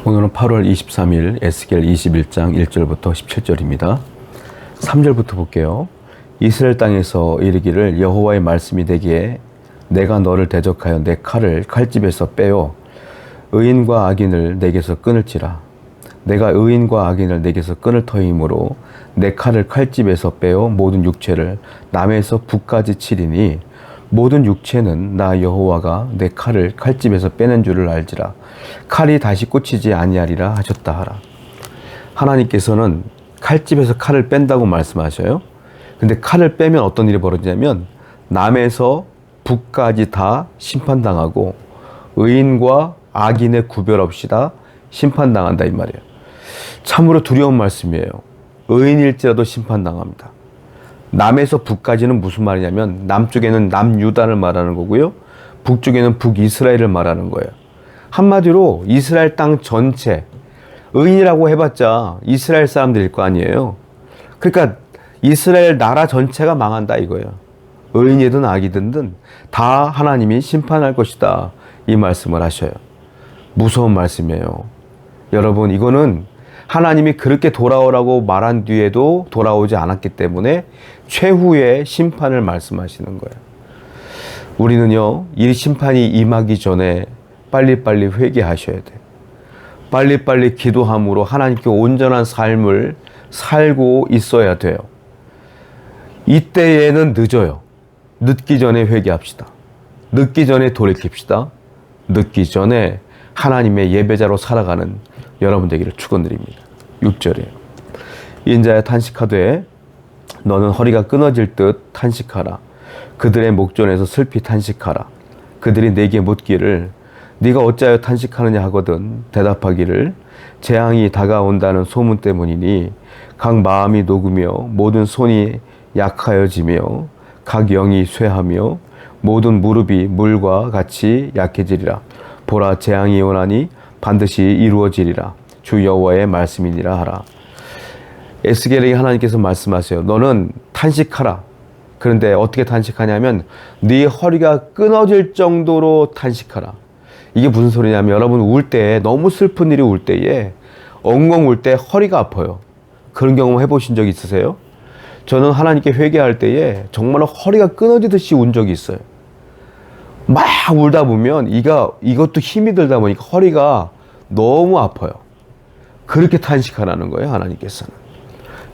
오늘은 8월 23일 에스겔 21장 1절부터 17절입니다. 3절부터 볼게요. 이스라엘 땅에서 이르기를 여호와의 말씀이 되기에 내가 너를 대적하여 내 칼을 칼집에서 빼어 의인과 악인을 내게서 끊을지라. 내가 의인과 악인을 내게서 끊을 터이므로 내 칼을 칼집에서 빼어 모든 육체를 남에서 북까지 치리니 모든 육체는 나 여호와가 내 칼을 칼집에서 빼는 줄을 알지라. 칼이 다시 꽂히지 아니하리라 하셨다 하라. 하나님께서는 칼집에서 칼을 뺀다고 말씀하셔요. 근데 칼을 빼면 어떤 일이 벌어지냐면 남에서 북까지 다 심판당하고 의인과 악인의 구별 없이 다 심판당한다 이 말이에요. 참으로 두려운 말씀이에요. 의인일지라도 심판당합니다. 남에서 북까지는 무슨 말이냐면 남쪽에는 남유다를 말하는 거고요. 북쪽에는 북이스라엘을 말하는 거예요. 한마디로 이스라엘 땅 전체, 의인이라고 해봤자 이스라엘 사람들일 거 아니에요. 그러니까 이스라엘 나라 전체가 망한다 이거예요. 의인이든 악이든 다 하나님이 심판할 것이다 이 말씀을 하셔요. 무서운 말씀이에요. 여러분, 이거는 하나님이 그렇게 돌아오라고 말한 뒤에도 돌아오지 않았기 때문에 최후의 심판을 말씀하시는 거예요. 우리는요, 이 심판이 임하기 전에 빨리빨리 회개하셔야 돼요. 빨리빨리 기도함으로 하나님께 온전한 삶을 살고 있어야 돼요. 이때에는 늦어요. 늦기 전에 회개합시다. 늦기 전에 돌이킵시다. 늦기 전에 하나님의 예배자로 살아가는 여러분 되기를 축원드립니다. 6절이에요. 인자야 탄식하되 너는 허리가 끊어질 듯 탄식하라. 그들의 목전에서 슬피 탄식하라. 그들이 내게 묻기를 네가 어찌하여 탄식하느냐 하거든 대답하기를 재앙이 다가온다는 소문 때문이니 각 마음이 녹으며 모든 손이 약하여지며 각 영이 쇠하며 모든 무릎이 물과 같이 약해지리라. 보라, 재앙이 오나니 반드시 이루어지리라. 주 여호와의 말씀이니라 하라. 에스겔에게 하나님께서 말씀하세요. 너는 탄식하라. 그런데 어떻게 탄식하냐면 네 허리가 끊어질 정도로 탄식하라. 이게 무슨 소리냐면 여러분 울 때, 너무 슬픈 일이 울 때에 엉엉 울 때 허리가 아파요. 그런 경험 해보신 적 있으세요? 저는 하나님께 회개할 때에 정말로 허리가 끊어지듯이 운 적이 있어요. 막 울다 보면 이것도 힘이 들다 보니까 허리가 너무 아파요. 그렇게 탄식하라는 거예요, 하나님께서는.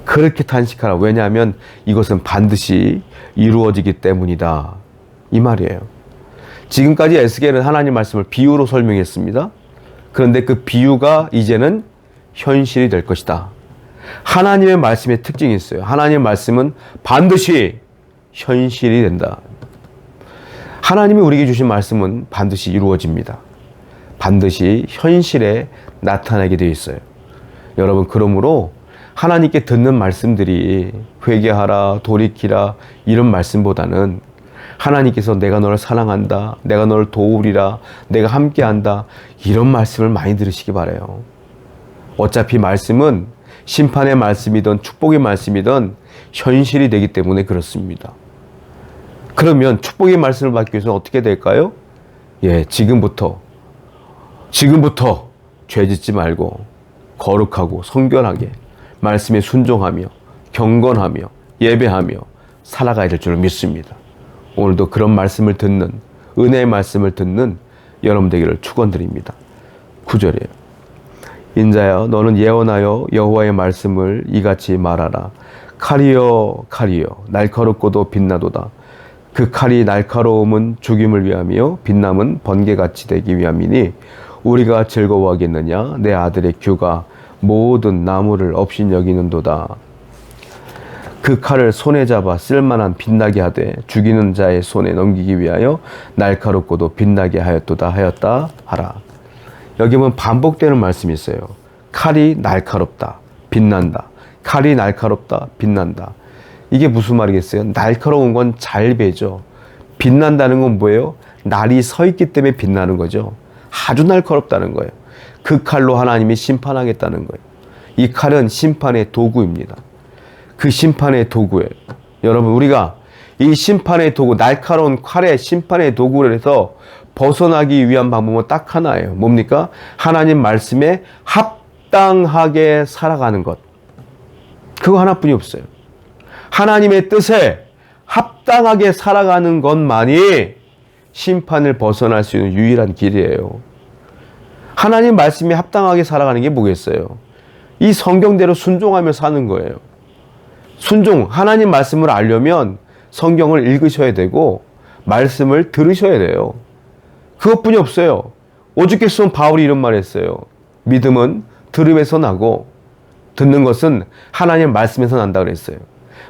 그렇게 탄식하라. 왜냐하면 이것은 반드시 이루어지기 때문이다. 이 말이에요. 지금까지 에스겔은 하나님 말씀을 비유로 설명했습니다. 그런데 그 비유가 이제는 현실이 될 것이다. 하나님의 말씀의 특징이 있어요. 하나님의 말씀은 반드시 현실이 된다. 하나님이 우리에게 주신 말씀은 반드시 이루어집니다. 반드시 현실에 나타나게 되어 있어요. 여러분, 그러므로 하나님께 듣는 말씀들이 회개하라, 돌이키라 이런 말씀보다는 하나님께서 내가 너를 사랑한다, 내가 너를 도우리라, 내가 함께한다 이런 말씀을 많이 들으시기 바라요. 어차피 말씀은 심판의 말씀이든 축복의 말씀이든 현실이 되기 때문에 그렇습니다. 그러면 축복의 말씀을 받기 위해서는 어떻게 될까요? 지금부터 죄 짓지 말고 거룩하고 성결하게 말씀에 순종하며 경건하며 예배하며 살아가야 될 줄 믿습니다. 오늘도 그런 말씀을 듣는, 은혜의 말씀을 듣는 여러분 되기를 축원드립니다. 9절이에요. 인자여 너는 예언하여 여호와의 말씀을 이같이 말하라. 칼이여 칼이여 날카롭고도 빛나도다. 그 칼이 날카로움은 죽임을 위함이요 빛남은 번개같이 되기 위함이니 우리가 즐거워하겠느냐. 내 아들의 규가 모든 나무를 업신여기는도다. 그 칼을 손에 잡아 쓸만한 빛나게 하되 죽이는 자의 손에 넘기기 위하여 날카롭고도 빛나게 하였다 하라. 여기 보면 반복되는 말씀이 있어요. 칼이 날카롭다, 빛난다. 칼이 날카롭다, 빛난다. 이게 무슨 말이겠어요? 날카로운 건 잘 베죠. 빛난다는 건 뭐예요? 날이 서 있기 때문에 빛나는 거죠. 아주 날카롭다는 거예요. 그 칼로 하나님이 심판하겠다는 거예요. 이 칼은 심판의 도구입니다. 그 심판의 도구예요. 여러분, 우리가 이 심판의 도구, 날카로운 칼의 심판의 도구를 해서 벗어나기 위한 방법은 딱 하나예요. 뭡니까? 하나님 말씀에 합당하게 살아가는 것. 그거 하나뿐이 없어요. 하나님의 뜻에 합당하게 살아가는 것만이 심판을 벗어날 수 있는 유일한 길이에요. 하나님 말씀에 합당하게 살아가는 게 뭐겠어요? 이 성경대로 순종하며 사는 거예요. 순종, 하나님 말씀을 알려면 성경을 읽으셔야 되고 말씀을 들으셔야 돼요. 그것뿐이 없어요. 오죽했으면 바울이 이런 말 했어요. 믿음은 들음에서 나고 듣는 것은 하나님 말씀에서 난다 그랬어요.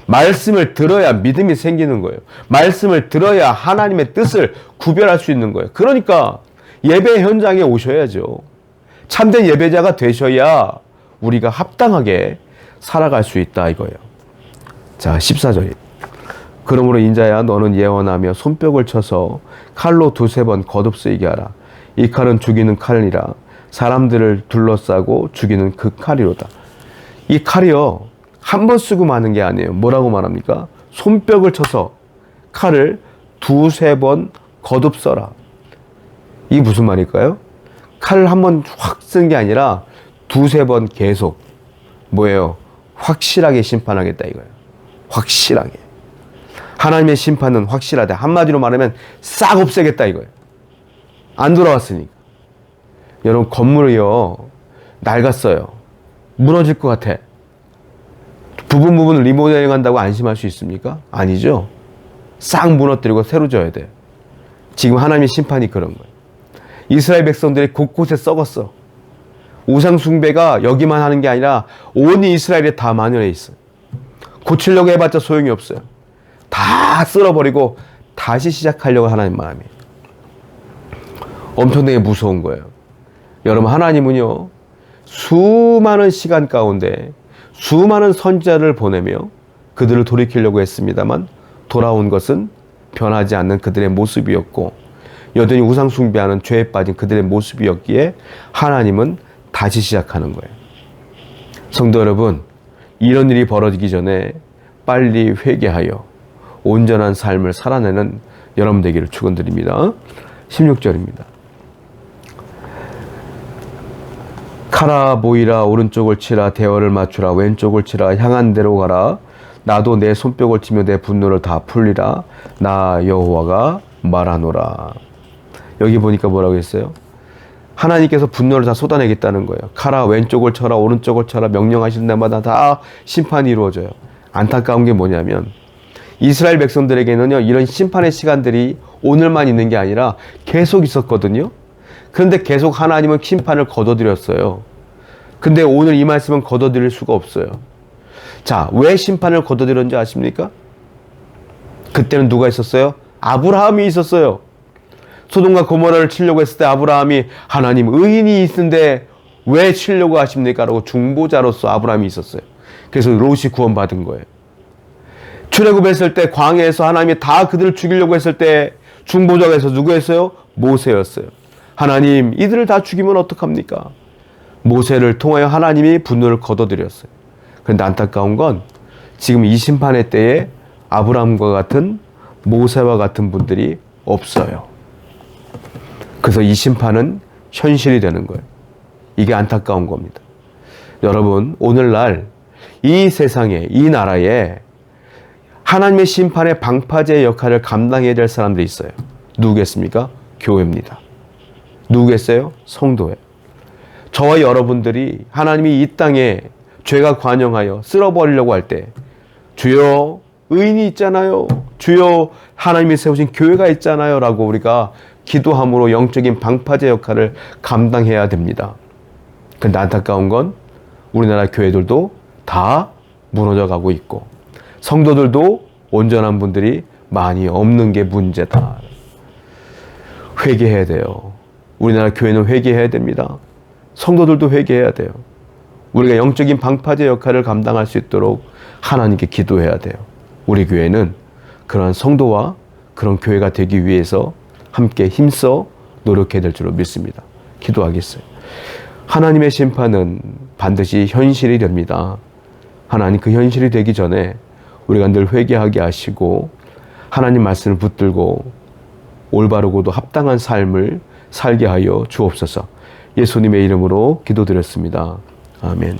말씀을 들어야 믿음이 생기는 거예요. 말씀을 들어야 하나님의 뜻을 구별할 수 있는 거예요. 그러니까 예배 현장에 오셔야죠. 참된 예배자가 되셔야 우리가 합당하게 살아갈 수 있다 이거예요. 자, 14절이. 그러므로 인자야 너는 예언하며 손뼉을 쳐서 칼로 두세 번 거듭쓰이게 하라. 이 칼은 죽이는 칼이라 사람들을 둘러싸고 죽이는 그 칼이로다. 이 칼이요 한 번 쓰고 마는 게 아니에요. 뭐라고 말합니까? 손뼉을 쳐서 칼을 두세 번 거듭써라. 이게 무슨 말일까요? 칼을 한 번 확 쓴 게 아니라 두세 번 계속 뭐예요? 확실하게 심판하겠다 이거예요. 확실하게. 하나님의 심판은 확실하다. 한마디로 말하면 싹 없애겠다 이거예요. 안 돌아왔으니까. 여러분 건물이요 낡았어요. 무너질 것 같아. 부분 리모델링 한다고 안심할 수 있습니까? 아니죠. 싹 무너뜨리고 새로 져야 돼요. 지금 하나님의 심판이 그런 거예요. 이스라엘 백성들이 곳곳에 썩었어. 우상 숭배가 여기만 하는 게 아니라 온 이스라엘에 다 만연해 있어요. 고치려고 해봤자 소용이 없어요. 다 쓸어버리고 다시 시작하려고 하나님 마음이에요. 엄청나게 무서운 거예요. 여러분 하나님은요 수많은 시간 가운데 수많은 선지자를 보내며 그들을 돌이키려고 했습니다만 돌아온 것은 변하지 않는 그들의 모습이었고 여전히 우상 숭배하는 죄에 빠진 그들의 모습이었기에 하나님은 다시 시작하는 거예요. 성도 여러분, 이런 일이 벌어지기 전에 빨리 회개하여 온전한 삶을 살아내는 여러분 되기를 축원드립니다. 16절입니다. 가라 보이라 오른쪽을 치라 대어를 맞추라 왼쪽을 치라 향한 대로 가라 나도 내 손뼉을 치며 내 분노를 다 풀리라 나 여호와가 말하노라. 여기 보니까 뭐라고 했어요? 하나님께서 분노를 다 쏟아내겠다는 거예요. 가라 왼쪽을 쳐라 오른쪽을 쳐라 명령하시는 데마다 다 심판이 이루어져요. 안타까운 게 뭐냐면 이스라엘 백성들에게는요 이런 심판의 시간들이 오늘만 있는 게 아니라 계속 있었거든요. 그런데 계속 하나님은 심판을 거둬들였어요. 근데 오늘 이 말씀은 거둬들일 수가 없어요. 자, 왜 심판을 거둬들였는지 아십니까? 그때는 누가 있었어요? 아브라함이 있었어요. 소돔과 고모라를 치려고 했을 때 아브라함이 하나님 의인이 있는데 왜 치려고 하십니까? 라고 중보자로서 아브라함이 있었어요. 그래서 롯이 구원받은 거예요. 출애굽했을 때 광야에서 하나님이 다 그들을 죽이려고 했을 때 중보자가 해서 누구였어요? 모세였어요. 하나님 이들을 다 죽이면 어떡합니까? 모세를 통하여 하나님이 분노를 거둬들였어요. 그런데 안타까운 건 지금 이 심판의 때에 아브라함과 같은 모세와 같은 분들이 없어요. 그래서 이 심판은 현실이 되는 거예요. 이게 안타까운 겁니다. 여러분 오늘날 이 세상에 이 나라에 하나님의 심판의 방파제의 역할을 감당해야 될 사람들이 있어요. 누구겠습니까? 교회입니다. 누구겠어요? 성도예요. 저와 여러분들이 하나님이 이 땅에 죄가 관영하여 쓸어버리려고 할 때 주여 의인이 있잖아요. 주여 하나님이 세우신 교회가 있잖아요. 라고 우리가 기도함으로 영적인 방파제 역할을 감당해야 됩니다. 근데 안타까운 건 우리나라 교회들도 다 무너져 가고 있고 성도들도 온전한 분들이 많이 없는 게 문제다. 회개해야 돼요. 우리나라 교회는 회개해야 됩니다. 성도들도 회개해야 돼요. 우리가 영적인 방파제 역할을 감당할 수 있도록 하나님께 기도해야 돼요. 우리 교회는 그런 성도와 그런 교회가 되기 위해서 함께 힘써 노력해야 될 줄로 믿습니다. 기도하겠어요. 하나님의 심판은 반드시 현실이 됩니다. 하나님 그 현실이 되기 전에 우리가 늘 회개하게 하시고 하나님 말씀을 붙들고 올바르고도 합당한 삶을 살게 하여 주옵소서. 예수님의 이름으로 기도드렸습니다. 아멘.